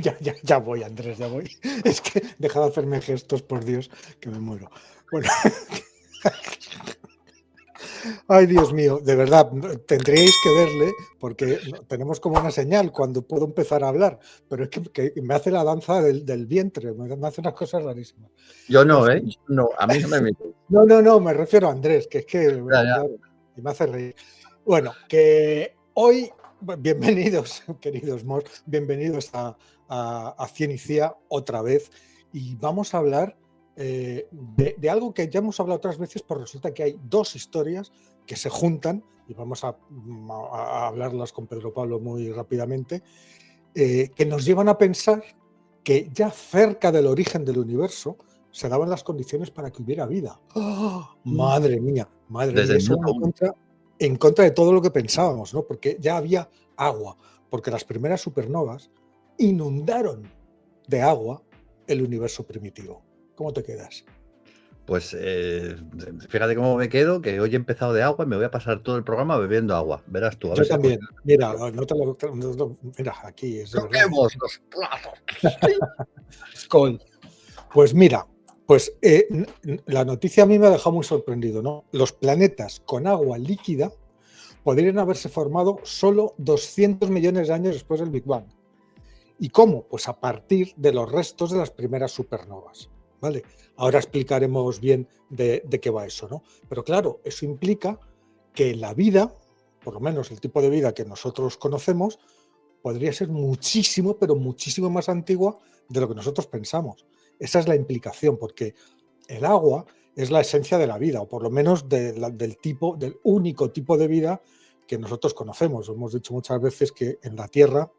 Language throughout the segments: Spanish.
Ya voy, Andrés, ya voy. Es que deja de hacerme gestos, por Dios, que me muero. Bueno, ay, Dios mío, de verdad, tendríais que verle, porque tenemos como una señal cuando puedo empezar a hablar, pero es que me hace la danza del vientre, me hace unas cosas rarísimas. Yo En no, ¿eh? fin. No, a mí no me metes. No, me refiero a Andrés, que es que, Ya, ya. claro, y me hace reír. Bueno, que hoy, bienvenidos, queridos Mos, bienvenidos a Cien y Cía otra vez, y vamos a hablar de algo que ya hemos hablado otras veces, pues resulta que hay dos historias que se juntan, y vamos a hablarlas con Pedro Pablo muy rápidamente, que nos llevan a pensar que ya cerca del origen del universo se daban las condiciones para que hubiera vida. ¡Oh! Madre mía, Desde el eso va minuto uno. en contra de todo lo que pensábamos, ¿no? Porque ya había agua, porque las primeras supernovas inundaron de agua el universo primitivo. ¿Cómo te quedas? Pues fíjate cómo me quedo, que hoy he empezado de agua y me voy a pasar todo el programa bebiendo agua. Verás tú, a ver Yo si también. consigo. Mira, mira, aquí es de verdad. Toquemos los platos. Skol. Pues mira, pues la noticia a mí me ha dejado muy sorprendido, ¿no? Los planetas con agua líquida podrían haberse formado solo 200 millones de años después del Big Bang. ¿Y cómo? Pues a partir de los restos de las primeras supernovas, ¿vale? Ahora explicaremos bien de qué va eso, ¿no? Pero claro, eso implica que la vida, por lo menos el tipo de vida que nosotros conocemos, podría ser muchísimo, pero muchísimo más antigua de lo que nosotros pensamos. Esa es la implicación, porque el agua es la esencia de la vida, o por lo menos del único tipo de vida que nosotros conocemos. Hemos dicho muchas veces que en la Tierra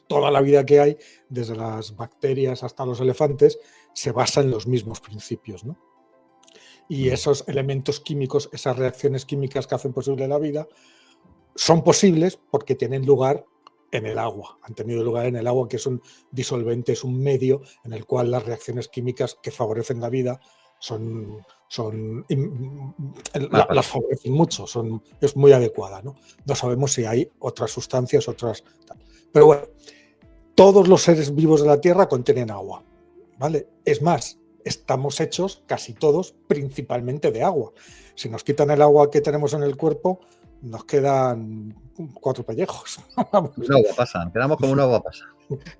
toda la vida que hay, desde las bacterias hasta los elefantes, se basa en los mismos principios, ¿no? Y esos elementos químicos, esas reacciones químicas que hacen posible la vida, son posibles porque tienen lugar en el agua, han tenido lugar en el agua, que es un disolvente, es un medio en el cual las reacciones químicas que favorecen la vida las favorecen mucho, es muy adecuada, ¿no? No sabemos si hay otras sustancias, pero bueno, todos los seres vivos de la Tierra contienen agua, ¿vale? Es más, estamos hechos casi todos principalmente de agua. Si nos quitan el agua que tenemos en el cuerpo, nos quedan 4 pellejos. Una agua pasa, quedamos como una agua pasa.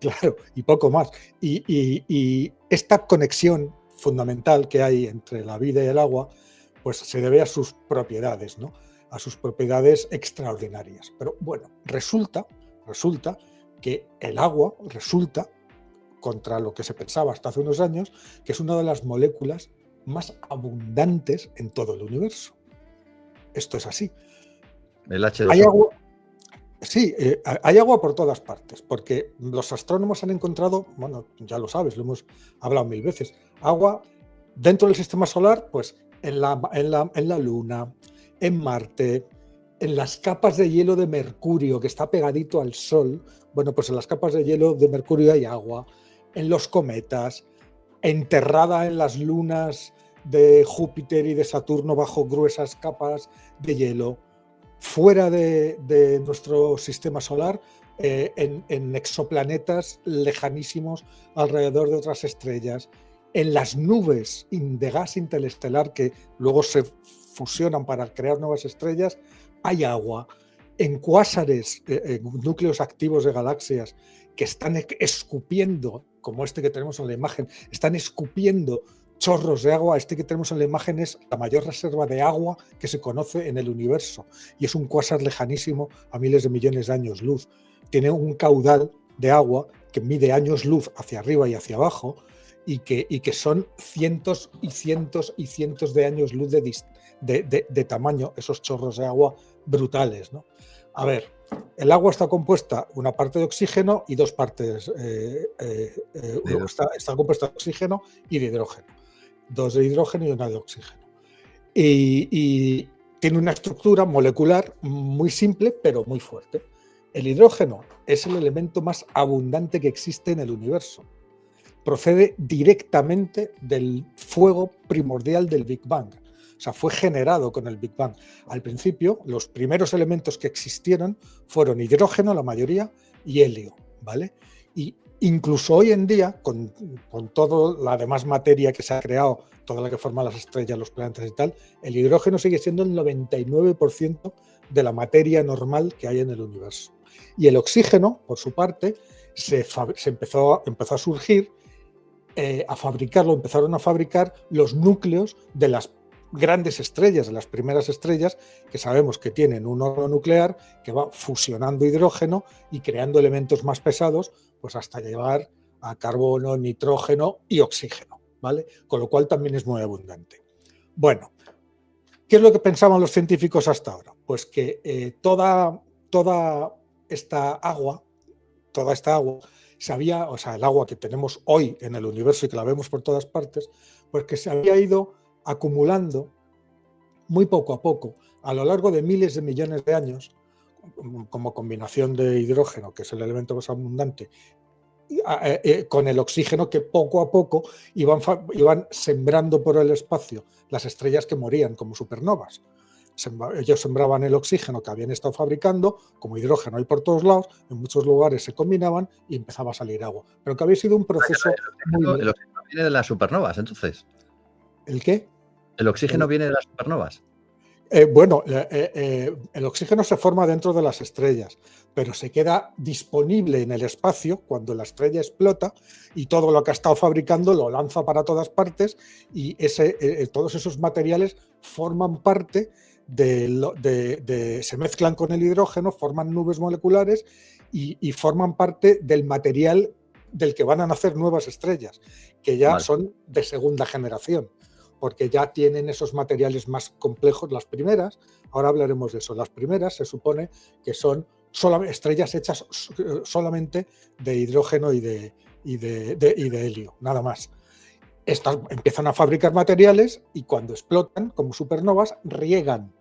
Claro, y poco más. Y esta conexión fundamental que hay entre la vida y el agua, pues se debe a sus propiedades, ¿no? A sus propiedades extraordinarias. Pero bueno, resulta que el agua contra lo que se pensaba hasta hace unos años, que es una de las moléculas más abundantes en todo el universo. Esto es así. El H2O. Hay agua, sí, hay agua por todas partes, porque los astrónomos han encontrado, bueno, ya lo sabes, lo hemos hablado 1000 veces, agua dentro del sistema solar, pues en la Luna, en Marte, en las capas de hielo de Mercurio, que está pegadito al Sol. Bueno, pues en las capas de hielo de Mercurio hay agua, en los cometas, enterrada en las lunas de Júpiter y de Saturno bajo gruesas capas de hielo, fuera de nuestro sistema solar, en exoplanetas lejanísimos alrededor de otras estrellas, en las nubes de gas interestelar que luego se fusionan para crear nuevas estrellas, hay agua. En cuásares, núcleos activos de galaxias que están escupiendo, como este que tenemos en la imagen, están escupiendo chorros de agua. Este que tenemos en la imagen es la mayor reserva de agua que se conoce en el universo y es un cuásar lejanísimo a miles de millones de años luz. Tiene un caudal de agua que mide años luz hacia arriba y hacia abajo y que son cientos y cientos y cientos de años luz de tamaño, esos chorros de agua brutales, ¿no? A ver, el agua está compuesta una parte de oxígeno y dos partes. Está compuesta de oxígeno y de hidrógeno. 2 de hidrógeno y 1 de oxígeno. Y tiene una estructura molecular muy simple, pero muy fuerte. El hidrógeno es el elemento más abundante que existe en el universo. Procede directamente del fuego primordial del Big Bang. O sea, fue generado con el Big Bang. Al principio, los primeros elementos que existieron fueron hidrógeno, la mayoría, y helio, ¿vale? Y Incluso hoy en día, con toda la demás materia que se ha creado, toda la que forma las estrellas, los planetas y tal, el hidrógeno sigue siendo el 99% de la materia normal que hay en el universo. Y el oxígeno, por su parte, se empezó a surgir, empezaron a fabricar los núcleos de las grandes estrellas, de las primeras estrellas, que sabemos que tienen un horno nuclear que va fusionando hidrógeno y creando elementos más pesados, pues hasta llegar a carbono, nitrógeno y oxígeno, ¿vale? Con lo cual también es muy abundante. Bueno, ¿qué es lo que pensaban los científicos hasta ahora? Pues que toda esta agua, o sea, el agua que tenemos hoy en el universo y que la vemos por todas partes, pues que se había ido acumulando muy poco a poco, a lo largo de miles de millones de años, como combinación de hidrógeno, que es el elemento más abundante, con el oxígeno, que poco a poco iban sembrando por el espacio las estrellas que morían como supernovas. Ellos sembraban el oxígeno que habían estado fabricando, como hidrógeno hay por todos lados, en muchos lugares se combinaban y empezaba a salir agua. Pero que había sido un proceso el oxígeno viene de las supernovas, entonces. ¿El qué? ¿El oxígeno viene de las supernovas? Bueno, el oxígeno se forma dentro de las estrellas, pero se queda disponible en el espacio cuando la estrella explota y todo lo que ha estado fabricando lo lanza para todas partes y todos esos materiales forman parte se mezclan con el hidrógeno, forman nubes moleculares y forman parte del material del que van a nacer nuevas estrellas, que ya son de segunda generación, porque ya tienen esos materiales más complejos. Las primeras, ahora hablaremos de eso, las primeras se supone que son estrellas hechas solamente de hidrógeno y de helio, nada más. Estas empiezan a fabricar materiales y cuando explotan, como supernovas, riegan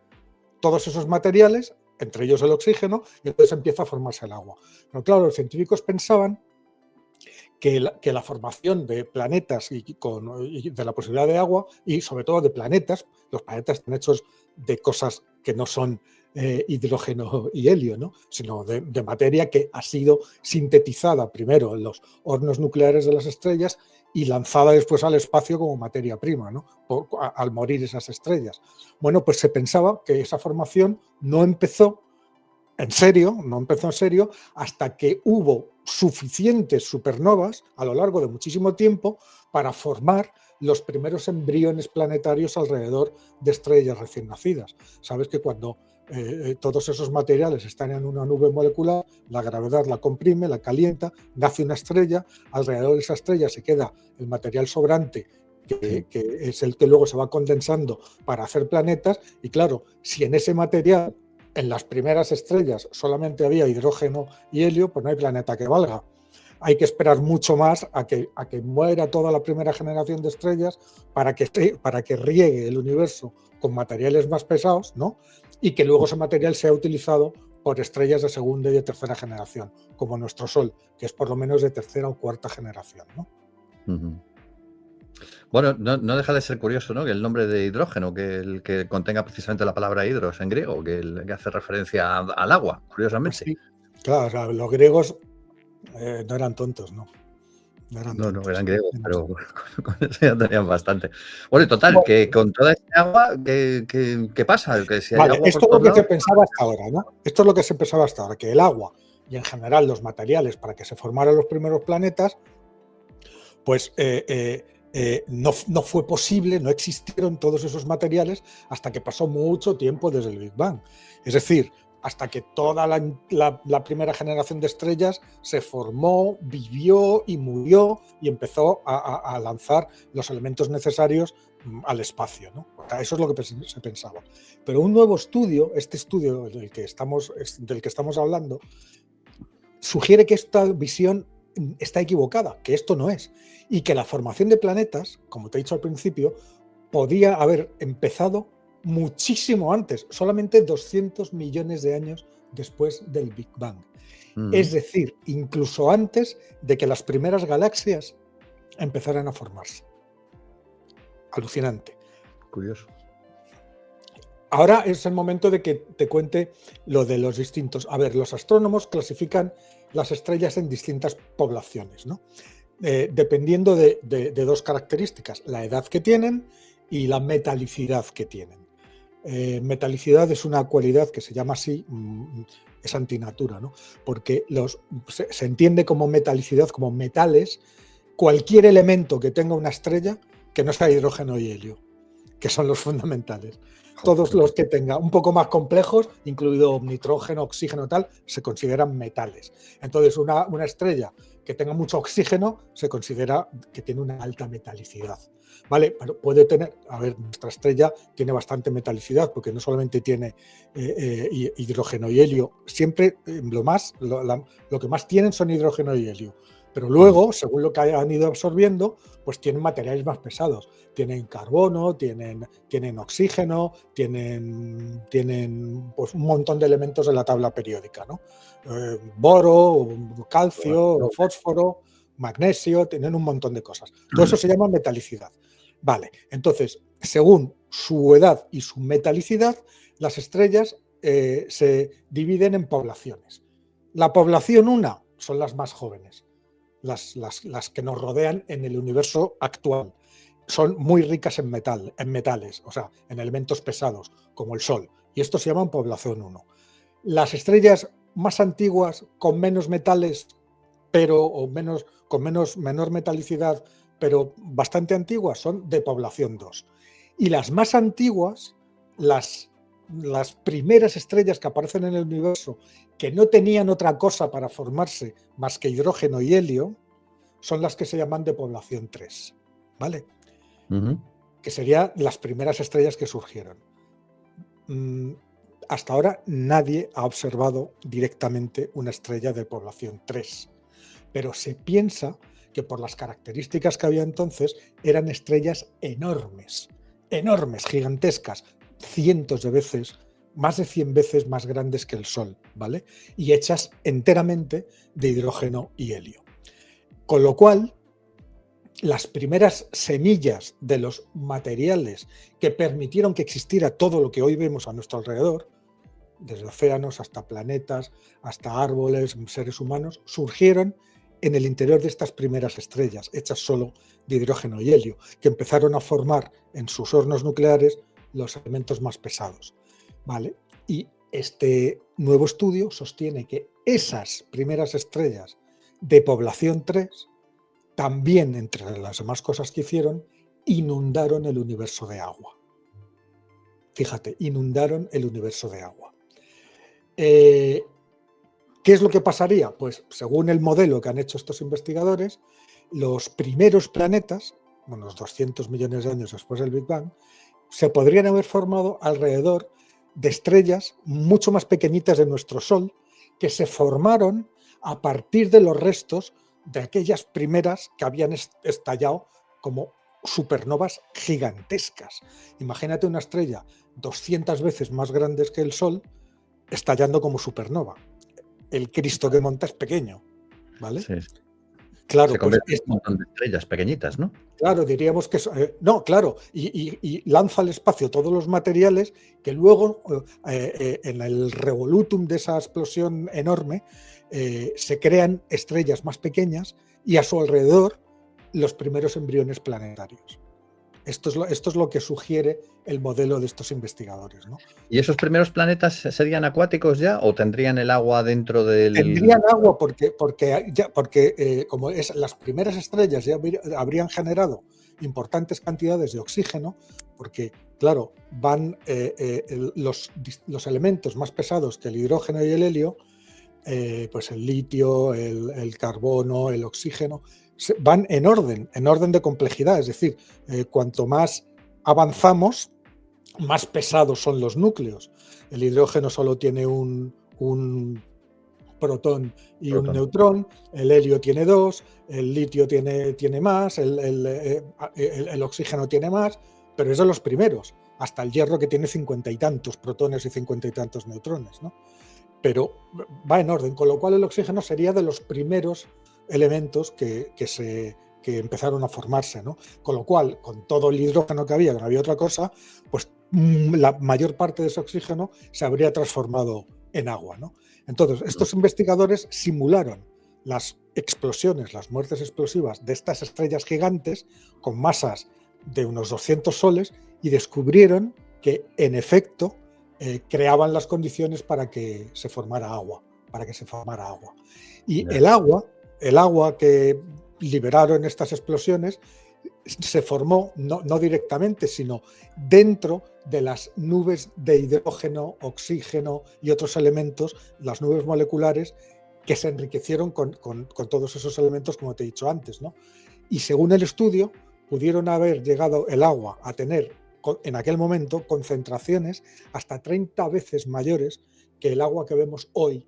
todos esos materiales, entre ellos el oxígeno, y entonces empieza a formarse el agua. Pero claro, los científicos pensaban que la formación de planetas y de la posibilidad de agua, y sobre todo de planetas, los planetas están hechos de cosas que no son hidrógeno y helio, ¿no? Sino de materia que ha sido sintetizada primero en los hornos nucleares de las estrellas y lanzada después al espacio como materia prima, ¿no? Al morir esas estrellas. Bueno, pues se pensaba que esa formación no empezó en serio hasta que hubo suficientes supernovas a lo largo de muchísimo tiempo para formar los primeros embriones planetarios alrededor de estrellas recién nacidas. Sabes que cuando todos esos materiales están en una nube molecular, la gravedad la comprime, la calienta, nace una estrella, alrededor de esa estrella se queda el material sobrante, que es el que luego se va condensando para hacer planetas, y claro, si en ese material, en las primeras estrellas, solamente había hidrógeno y helio, pues no hay planeta que valga. Hay que esperar mucho más a que muera toda la primera generación de estrellas para que riegue el universo con materiales más pesados, ¿no? Y que luego ese material sea utilizado por estrellas de segunda y de tercera generación, como nuestro Sol, que es por lo menos de tercera o cuarta generación, ¿no? Uh-huh. Bueno, no deja de ser curioso, ¿no? Que el nombre de hidrógeno, que contenga precisamente la palabra hidros en griego, que hace referencia al agua, curiosamente. Sí, claro, o sea, los griegos no eran tontos, ¿no? No eran griegos, pero con eso ya tenían bastante. Bueno, y total, que con toda esta agua, ¿qué pasa? Que si hay agua esto es lo que se pensaba hasta ahora, ¿no? Esto es lo que se pensaba hasta ahora, que el agua y en general los materiales para que se formaran los primeros planetas, pues no fue posible, no existieron todos esos materiales hasta que pasó mucho tiempo desde el Big Bang. Es decir, hasta que toda la primera generación de estrellas se formó, vivió y murió y empezó a lanzar los elementos necesarios al espacio, ¿no? Eso es lo que se pensaba. Pero un nuevo estudio, este estudio del que estamos hablando, sugiere que esta visión está equivocada, que esto no es, y que la formación de planetas, como te he dicho al principio, podía haber empezado muchísimo antes, solamente 200 millones de años después del Big Bang. Es decir, incluso antes de que las primeras galaxias empezaran a formarse. Alucinante. Curioso. Ahora es el momento de que te cuente lo de los distintos. A ver, los astrónomos clasifican las estrellas en distintas poblaciones, ¿no? Dependiendo de dos características, la edad que tienen y la metalicidad que tienen. Metalicidad es una cualidad que se llama así, es antinatura, ¿no? Porque se entiende como metalicidad, como metales, cualquier elemento que tenga una estrella que no sea hidrógeno y helio, que son los fundamentales. Todos los que tenga un poco más complejos, incluido nitrógeno, oxígeno, tal, se consideran metales. Entonces, una estrella que tenga mucho oxígeno se considera que tiene una alta metalicidad. ¿Vale? Pero puede tener, a ver, nuestra estrella tiene bastante metalicidad porque no solamente tiene hidrógeno y helio, siempre lo que más tienen son hidrógeno y helio. Pero luego, según lo que han ido absorbiendo, pues tienen materiales más pesados. Tienen carbono, tienen oxígeno, tienen pues un montón de elementos de la tabla periódica, ¿no? Boro, calcio, fósforo, magnesio, tienen un montón de cosas. Todo eso se llama metalicidad. Vale, entonces, según su edad y su metalicidad, las estrellas se dividen en poblaciones. La población 1 son las más jóvenes. Las que nos rodean en el universo actual. Son muy ricas en metales, o sea, en elementos pesados, como el Sol. Y esto se llama población 1. Las estrellas más antiguas, con menos metales, menor metalicidad, pero bastante antiguas, son de población 2. Y las más antiguas, las primeras estrellas que aparecen en el universo, que no tenían otra cosa para formarse más que hidrógeno y helio, son las que se llaman de población 3, ¿vale? Que serían las primeras estrellas que surgieron. Hasta ahora nadie ha observado directamente una estrella de población 3, pero se piensa que por las características que había entonces eran estrellas enormes, gigantescas, cientos de veces, más de 100 veces más grandes que el Sol, ¿vale? Y hechas enteramente de hidrógeno y helio. Con lo cual, las primeras semillas de los materiales que permitieron que existiera todo lo que hoy vemos a nuestro alrededor, desde océanos hasta planetas, hasta árboles, seres humanos, surgieron en el interior de estas primeras estrellas, hechas solo de hidrógeno y helio, que empezaron a formar en sus hornos nucleares los elementos más pesados, ¿vale? Y este nuevo estudio sostiene que esas primeras estrellas de población 3, también entre las demás cosas que hicieron, inundaron el universo de agua. Fíjate, inundaron el universo de agua. ¿Qué es lo que pasaría? Pues según el modelo que han hecho estos investigadores, los primeros planetas, unos 200 millones de años después del Big Bang, se podrían haber formado alrededor de estrellas mucho más pequeñitas de nuestro Sol, que se formaron a partir de los restos de aquellas primeras que habían estallado como supernovas gigantescas. Imagínate una estrella 200 veces más grande que el Sol estallando como supernova. El Cristo que monta es pequeño, ¿vale? Sí. Claro, se convierte en un montón de estrellas pequeñitas, ¿no? Claro, diríamos que no, claro, y lanza al espacio todos los materiales que luego en el revolutum de esa explosión enorme se crean estrellas más pequeñas y a su alrededor los primeros embriones planetarios. Esto es lo que sugiere el modelo de estos investigadores, ¿no? ¿Y esos primeros planetas serían acuáticos ya o tendrían el agua dentro del...? Tendrían agua porque como las primeras estrellas ya habrían generado importantes cantidades de oxígeno, porque, claro, van los elementos más pesados que el hidrógeno y el helio, pues el litio, el carbono, el oxígeno, van en orden de complejidad, es decir, cuanto más avanzamos, más pesados son los núcleos. El hidrógeno solo tiene un protón y un neutrón, el helio tiene 2, el litio tiene más, el oxígeno tiene más, pero es de los primeros, hasta el hierro que tiene 50 y tantos protones y 50 y tantos neutrones, ¿no? Pero va en orden, con lo cual el oxígeno sería de los primeros elementos que empezaron a formarse, ¿no? Con lo cual, con todo el hidrógeno que no había otra cosa, pues la mayor parte de ese oxígeno se habría transformado en agua, ¿no? Entonces, estos investigadores simularon las explosiones, las muertes explosivas de estas estrellas gigantes con masas de unos 200 soles y descubrieron que, en efecto, creaban las condiciones para que se formara agua, Y el agua que liberaron estas explosiones se formó no directamente, sino dentro de las nubes de hidrógeno, oxígeno y otros elementos, las nubes moleculares, que se enriquecieron con todos esos elementos, como te he dicho antes, ¿no? Y según el estudio, pudieron haber llegado el agua a tener en aquel momento concentraciones hasta 30 veces mayores que el agua que vemos hoy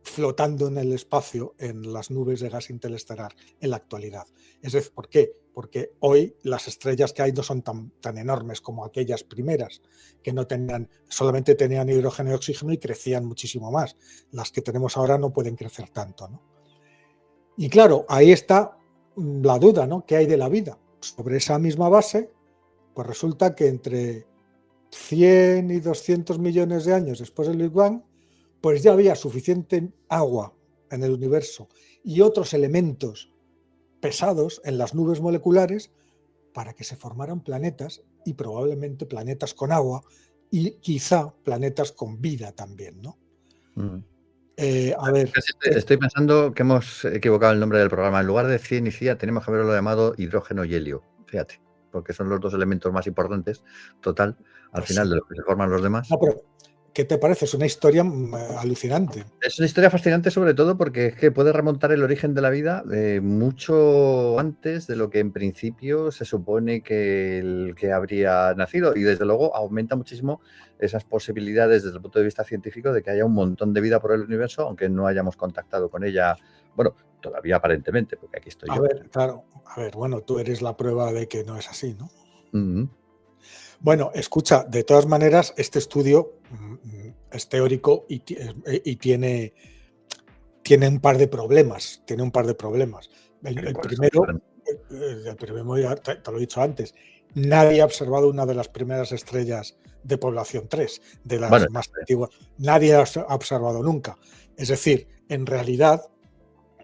flotando en el espacio en las nubes de gas interestelar en la actualidad. Es decir, ¿por qué? Porque hoy las estrellas que hay no son tan enormes como aquellas primeras, que no tenían, solamente tenían hidrógeno y oxígeno y crecían muchísimo más. Las que tenemos ahora no pueden crecer tanto, ¿no? Y claro, ahí está la duda, ¿no? ¿Qué hay de la vida? Sobre esa misma base, pues resulta que entre 100 y 200 millones de años después del Big Bang, pues ya había suficiente agua en el universo y otros elementos pesados en las nubes moleculares para que se formaran planetas, y probablemente planetas con agua y quizá planetas con vida también, ¿no? A ver, Estoy pensando que hemos equivocado el nombre del programa. En lugar de cien y cía, tenemos que haberlo llamado hidrógeno y helio. Fíjate, porque son los dos elementos más importantes, total, al final de los que se forman los demás. No, pero ¿qué te parece? Es una historia alucinante. Es una historia fascinante, sobre todo porque es que puede remontar el origen de la vida mucho antes de lo que en principio se supone que el que habría nacido, y desde luego aumenta muchísimo esas posibilidades desde el punto de vista científico de que haya un montón de vida por el universo, aunque no hayamos contactado con ella, bueno, todavía aparentemente, porque aquí estoy yo. A ver, claro, bueno, tú eres la prueba de que no es así, ¿no? Uh-huh. Bueno, escucha, de todas maneras, este estudio es teórico y tiene un par de problemas. El primero, ya te lo he dicho antes, nadie ha observado una de las primeras estrellas de población 3, de las más antiguas. Nadie ha observado nunca. Es decir, en realidad,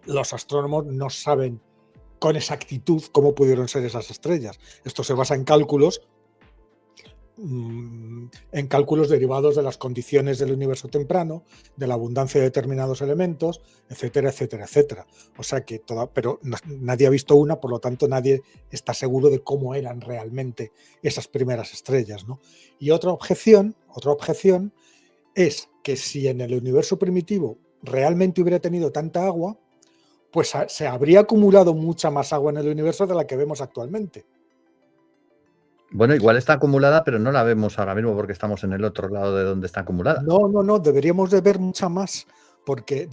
los astrónomos no saben con exactitud cómo pudieron ser esas estrellas. Esto se basa en cálculos derivados de las condiciones del universo temprano, de la abundancia de determinados elementos, etcétera, etcétera, etcétera. O sea que pero nadie ha visto una, por lo tanto nadie está seguro de cómo eran realmente esas primeras estrellas, ¿no? Y otra objeción es que si en el universo primitivo realmente hubiera tenido tanta agua, pues se habría acumulado mucha más agua en el universo de la que vemos actualmente. Bueno, igual está acumulada, pero no la vemos ahora mismo porque estamos en el otro lado de donde está acumulada. No, deberíamos de ver mucha más, porque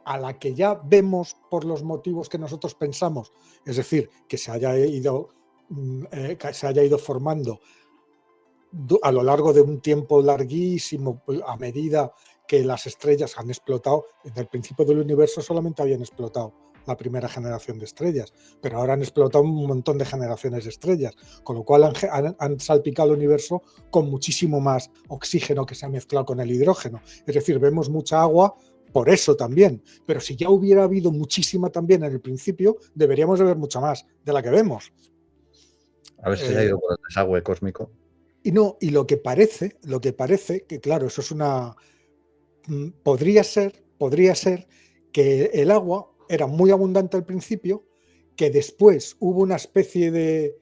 a la que ya vemos por los motivos que nosotros pensamos, es decir, que se haya ido formando a lo largo de un tiempo larguísimo, a medida que las estrellas han explotado. En el principio del universo solamente habían explotado la primera generación de estrellas, pero ahora han explotado un montón de generaciones de estrellas, con lo cual han salpicado el universo con muchísimo más oxígeno que se ha mezclado con el hidrógeno. Es decir, vemos mucha agua por eso también, pero si ya hubiera habido muchísima también en el principio, deberíamos de ver mucha más de la que vemos. A ver si se ha ido por el desagüe cósmico. Y lo que parece, que claro, eso es podría ser que el agua era muy abundante al principio, que después hubo una especie de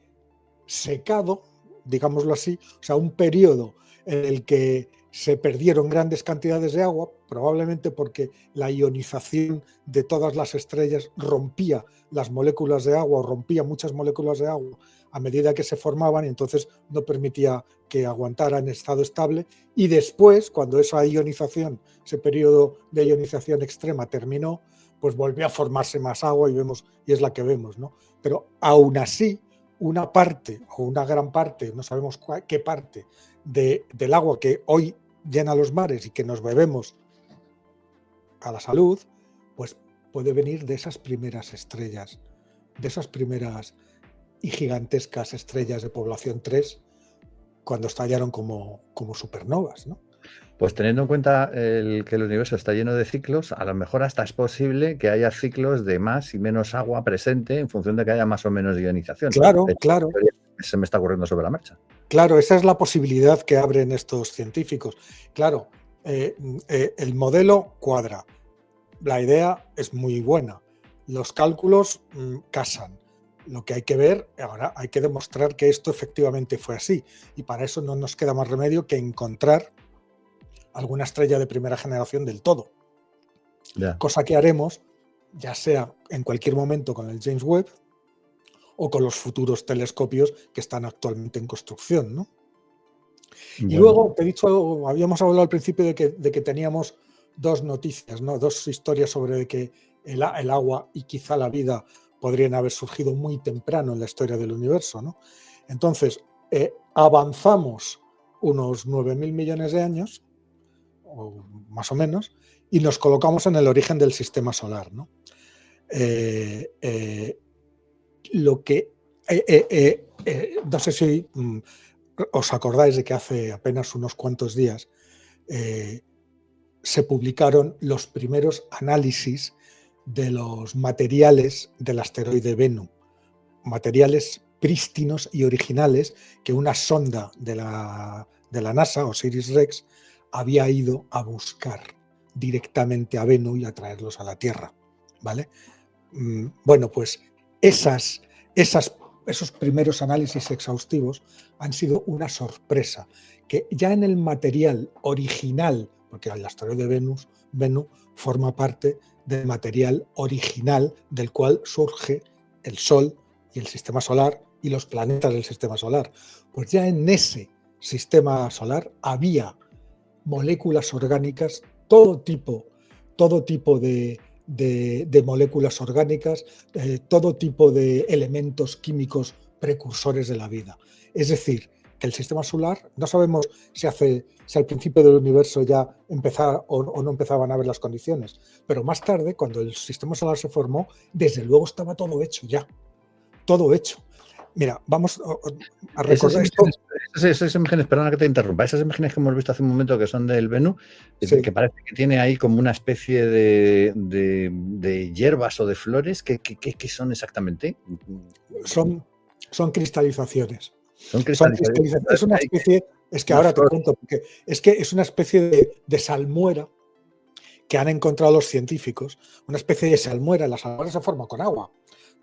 secado, digámoslo así, o sea, un periodo en el que se perdieron grandes cantidades de agua, probablemente porque la ionización de todas las estrellas rompía las moléculas de agua, o rompía muchas moléculas de agua a medida que se formaban, y entonces no permitía que aguantara en estado estable. Y después, cuando esa ionización, ese periodo de ionización extrema terminó, pues volvió a formarse más agua y es la que vemos, ¿no? Pero aún así, una parte o una gran parte, no sabemos qué parte del agua que hoy llena los mares y que nos bebemos a la salud, pues puede venir de esas primeras estrellas, de esas primeras y gigantescas estrellas de población 3, cuando estallaron como supernovas, ¿no? Pues teniendo en cuenta que el universo está lleno de ciclos, a lo mejor hasta es posible que haya ciclos de más y menos agua presente en función de que haya más o menos ionización. Claro, Es una claro, teoría que se me está ocurriendo sobre la marcha. claro, esa es la posibilidad que abren estos científicos. Claro, el modelo cuadra, la idea es muy buena, los cálculos casan. Lo que hay que ver, ahora hay que demostrar que esto efectivamente fue así, y para eso no nos queda más remedio que encontrar alguna estrella de primera generación del todo. Ya. Cosa que haremos, ya sea en cualquier momento con el James Webb o con los futuros telescopios que están actualmente en construcción, ¿no? Y Bueno, luego, te he dicho, habíamos hablado al principio de que teníamos dos noticias, ¿no? Dos historias sobre que el agua y quizá la vida podrían haber surgido muy temprano en la historia del universo, ¿no? Entonces, avanzamos unos 9.000 millones de años, o más o menos, y nos colocamos en el origen del sistema solar, ¿no? Lo que no sé si os acordáis de que hace apenas unos cuantos días se publicaron los primeros análisis de los materiales del asteroide Bennu, materiales prístinos y originales que una sonda de la NASA, OSIRIS-REx, había ido a buscar directamente a Bennu y a traerlos a la Tierra, ¿vale? Bueno, pues esos primeros análisis exhaustivos han sido una sorpresa, que ya en el material original, porque el asteroide Bennu forma parte del material original del cual surge el Sol y el sistema solar y los planetas del sistema solar, pues ya en ese sistema solar había moléculas orgánicas, todo tipo de moléculas orgánicas, todo tipo de elementos químicos precursores de la vida. Es decir, que el sistema solar, no sabemos si al principio del universo ya empezaba o no empezaban a haber las condiciones, pero más tarde, cuando el sistema solar se formó, desde luego estaba todo hecho ya, todo hecho. Mira, vamos a recordar esas imágenes, perdona que te interrumpa, esas imágenes que hemos visto hace un momento que son del Bennu, sí, que parece que tiene ahí como una especie de hierbas o de flores, ¿qué son exactamente? son cristalizaciones. Son cristalizaciones. Es una especie, es que Una ahora te flor. cuento, porque es que es una especie de salmuera que han encontrado los científicos, una especie de salmuera. La salmuera se forma con agua,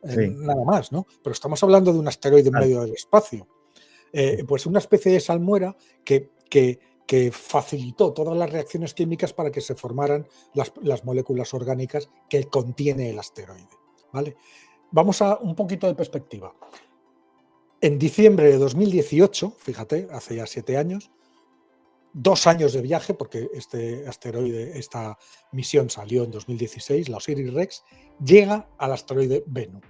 Sí. nada más, ¿no? Pero estamos hablando de un asteroide en medio del espacio. Pues una especie de salmuera que facilitó todas las reacciones químicas para que se formaran las moléculas orgánicas que contiene el asteroide, ¿vale? Vamos a un poquito de perspectiva. En diciembre de 2018, fíjate, hace ya 7 años, 2 años de viaje, porque este asteroide, esta misión salió en 2016, la OSIRIS-REx, llega al asteroide Bennu.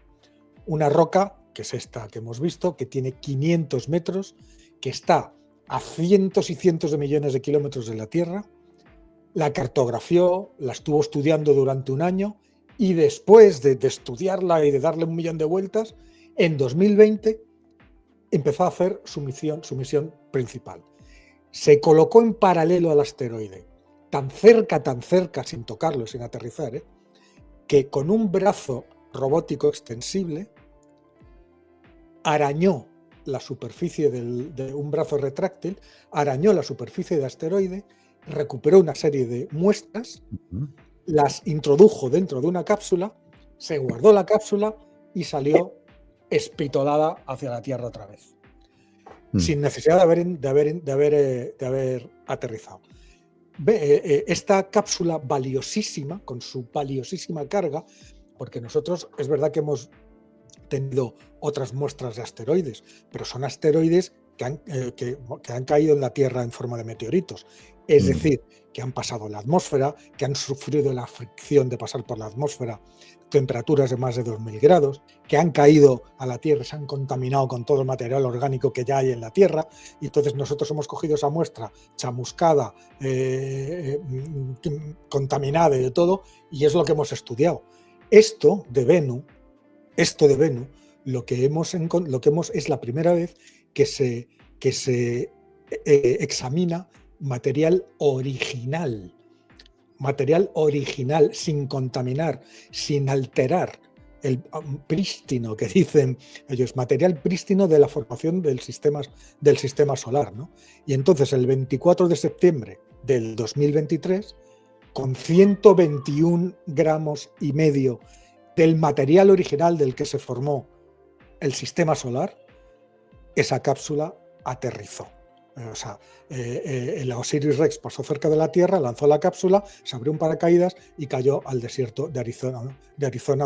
Una roca, que es esta que hemos visto, que tiene 500 metros, que está a cientos y cientos de millones de kilómetros de la Tierra, la cartografió, la estuvo estudiando durante un año y después de estudiarla y de darle 1.000.000 de vueltas, en 2020 empezó a hacer su misión principal. Se colocó en paralelo al asteroide, tan cerca, sin tocarlo, sin aterrizar, que con un brazo robótico extensible arañó la superficie de un brazo retráctil, arañó la superficie del asteroide, recuperó una serie de muestras, las introdujo dentro de una cápsula, se guardó la cápsula y salió espitolada hacia la Tierra otra vez, sin necesidad de haber aterrizado. Esta cápsula valiosísima, con su valiosísima carga, porque nosotros es verdad que hemos tenido otras muestras de asteroides, pero son asteroides que han caído en la Tierra en forma de meteoritos. Es decir, que han pasado la atmósfera, que han sufrido la fricción de pasar por la atmósfera, temperaturas de más de 2.000 grados, que han caído a la Tierra, se han contaminado con todo el material orgánico que ya hay en la Tierra, y entonces nosotros hemos cogido esa muestra chamuscada, contaminada y de todo, y es lo que hemos estudiado. Esto de Bennu, lo que hemos es la primera vez que se examina material original, sin contaminar, sin alterar, el prístino que dicen ellos, material prístino de la formación del sistema solar, ¿no? Y entonces el 24 de septiembre del 2023, con 121 gramos y medio del material original del que se formó el sistema solar, esa cápsula aterrizó. O sea, el Osiris Rex pasó cerca de la Tierra, lanzó la cápsula, se abrió un paracaídas y cayó al desierto de Arizona, ¿no?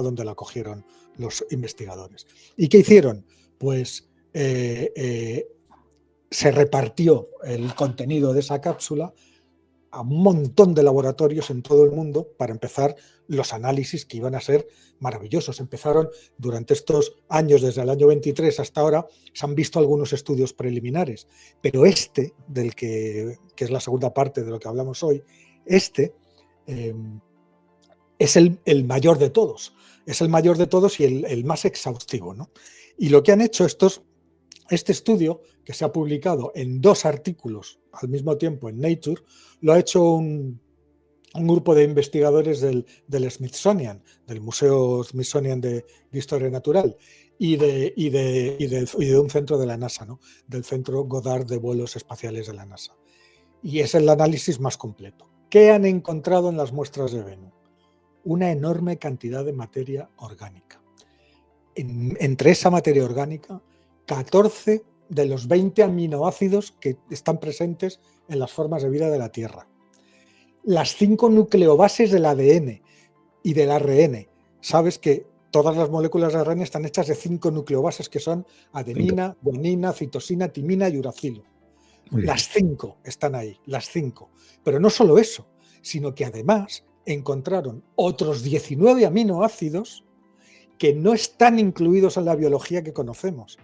Donde la cogieron los investigadores. ¿Y qué hicieron? Pues se repartió el contenido de esa cápsula a un montón de laboratorios en todo el mundo para empezar los análisis que iban a ser maravillosos. Empezaron durante estos años, desde el año 23 hasta ahora, se han visto algunos estudios preliminares, pero del que es la segunda parte de lo que hablamos hoy, es el mayor de todos. Es el mayor de todos y el más exhaustivo, ¿no? Y lo que han hecho este estudio, que se ha publicado en 2 artículos al mismo tiempo en Nature, lo ha hecho un grupo de investigadores del Smithsonian, del Museo Smithsonian de Historia Natural, y de un centro de la NASA, ¿no? Del Centro Goddard de Vuelos Espaciales de la NASA. Y es el análisis más completo. ¿Qué han encontrado en las muestras de Bennu? Una enorme cantidad de materia orgánica. Entre esa materia orgánica, 14 de los 20 aminoácidos que están presentes en las formas de vida de la Tierra. Las 5 nucleobases del ADN y del ARN. Sabes que todas las moléculas de ARN están hechas de 5 nucleobases que son adenina, guanina, citosina, timina y uracilo. Las 5 están ahí, las 5. Pero no solo eso, sino que además encontraron otros 19 aminoácidos que no están incluidos en la biología que conocemos.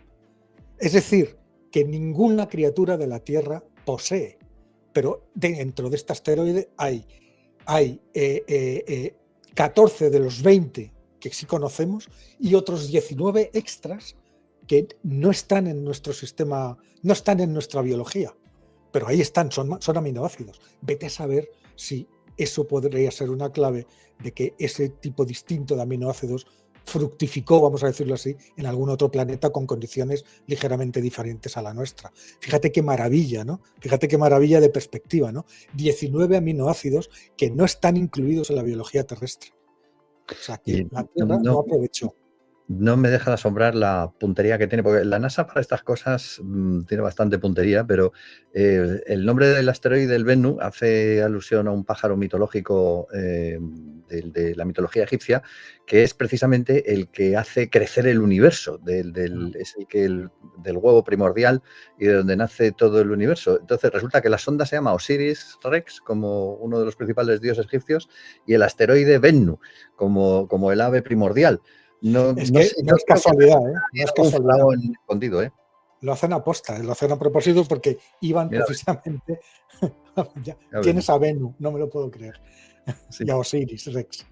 Es decir, que ninguna criatura de la Tierra posee. Pero dentro de este asteroide hay 14 de los 20 que sí conocemos y otros 19 extras que no están en nuestro sistema, no están en nuestra biología. Pero ahí están, son aminoácidos. Vete a saber si eso podría ser una clave de que ese tipo distinto de aminoácidos fructificó, vamos a decirlo así, en algún otro planeta con condiciones ligeramente diferentes a la nuestra. Fíjate qué maravilla, ¿no? Fíjate qué maravilla de perspectiva, ¿no? 19 aminoácidos que no están incluidos en la biología terrestre. O sea, que la Tierra no aprovechó. No me deja de asombrar la puntería que tiene, porque la NASA para estas cosas tiene bastante puntería, pero el nombre del asteroide del Bennu hace alusión a un pájaro mitológico de la mitología egipcia, que es precisamente el que hace crecer el universo, es del huevo primordial y de donde nace todo el universo. Entonces resulta que la sonda se llama Osiris Rex, como uno de los principales dioses egipcios, y el asteroide Bennu, como el ave primordial. No es casualidad, ¿eh? No es casualidad. Escondido, ¿eh? Lo hacen a posta, lo hacen a propósito porque iban precisamente. Ya, tienes a Bennu, no me lo puedo creer. Sí. Y a Osiris Rex.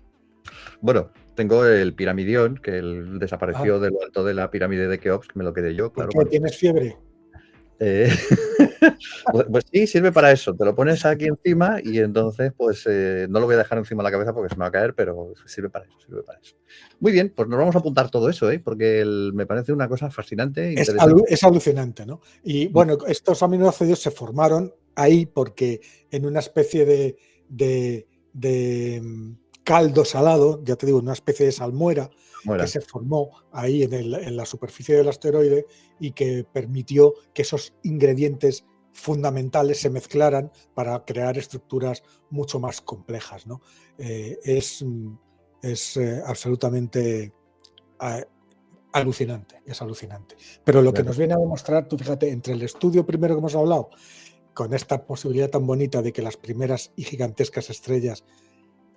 Bueno, tengo el piramidión, que desapareció de lo alto de la pirámide de Keops, que me lo quedé yo. Claro. ¿Por qué? ¿Tienes fiebre? Pues sí, sirve para eso. Te lo pones aquí encima y entonces pues no lo voy a dejar encima de la cabeza porque se me va a caer, pero sirve para eso. Muy bien, pues nos vamos a apuntar todo eso, porque me parece una cosa fascinante. Es alucinante, ¿no? Y bueno, estos aminoácidos se formaron ahí porque en una especie de caldo salado, ya te digo, una especie de salmuera que se formó ahí en la superficie del asteroide y que permitió que esos ingredientes fundamentales se mezclaran para crear estructuras mucho más complejas, ¿no? Es absolutamente alucinante, es alucinante. Pero lo que nos viene a demostrar, tú fíjate, entre el estudio primero que hemos hablado, con esta posibilidad tan bonita de que las primeras y gigantescas estrellas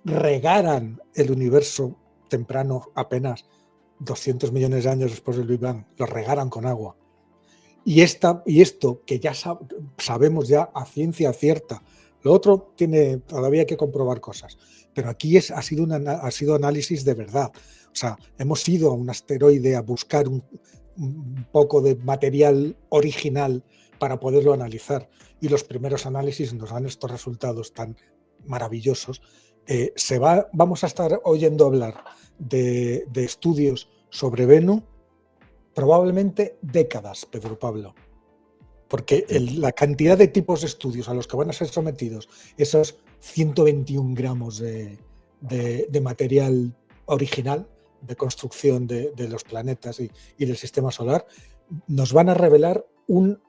regaran el universo temprano, apenas 200 millones de años después del Big Bang, lo regaran con agua. Y esto que ya sabemos ya a ciencia cierta, lo otro todavía hay que comprobar cosas, pero aquí ha sido análisis de verdad. O sea, hemos ido a un asteroide a buscar un poco de material original para poderlo analizar. Y los primeros análisis nos dan estos resultados tan maravillosos. Vamos a estar oyendo hablar de estudios sobre Venus probablemente décadas, Pedro Pablo. Porque la cantidad de tipos de estudios a los que van a ser sometidos esos 121 gramos de material original de construcción de los planetas y del sistema solar, nos van a revelar un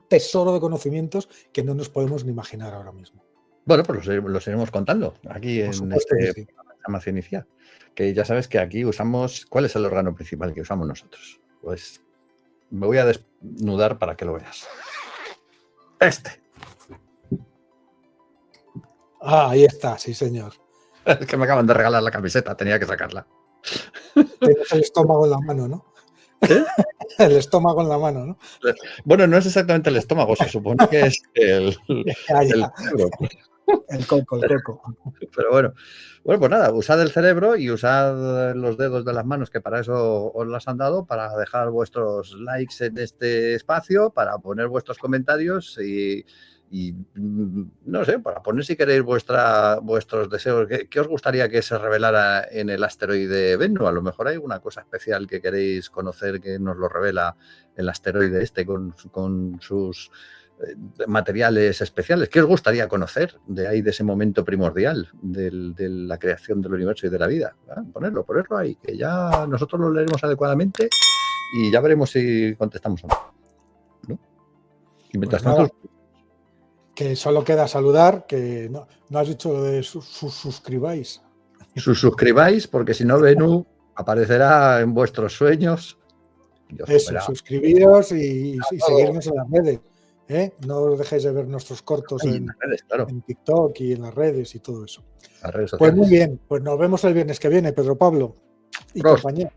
tesoro de conocimientos que no nos podemos ni imaginar ahora mismo. Bueno, pues los iremos contando aquí en este programa Ciencia, que ya sabes que aquí usamos... ¿Cuál es el órgano principal que usamos nosotros? Pues me voy a desnudar para que lo veas. Ahí está, sí señor. Es que me acaban de regalar la camiseta, tenía que sacarla. Tienes el estómago en la mano, ¿no? ¿Eh? El estómago en la mano, ¿no? Bueno, no es exactamente el estómago, se supone que es el cerebro. El coco. Pero bueno, pues nada, usad el cerebro y usad los dedos de las manos, que para eso os las han dado, para dejar vuestros likes en este espacio, para poner vuestros comentarios y no sé, para poner si queréis vuestros deseos. ¿Qué os gustaría que se revelara en el asteroide Venus? A lo mejor hay alguna cosa especial que queréis conocer que nos lo revela el asteroide con sus materiales especiales. ¿Qué os gustaría conocer de ahí, de ese momento primordial de la creación del universo y de la vida? Ponerlo ahí, que ya nosotros lo leeremos adecuadamente y ya veremos si contestamos o no. Y mientras tanto... Que solo queda saludar, que no has dicho lo de suscribáis. Suscribáis, porque si no, Venus aparecerá en vuestros sueños. Eso, suscribíos y seguirnos en las redes. No os dejéis de ver nuestros cortos en TikTok y en las redes y todo eso. Las redes sociales. Pues muy bien, pues nos vemos el viernes que viene, Pedro Pablo y compañía.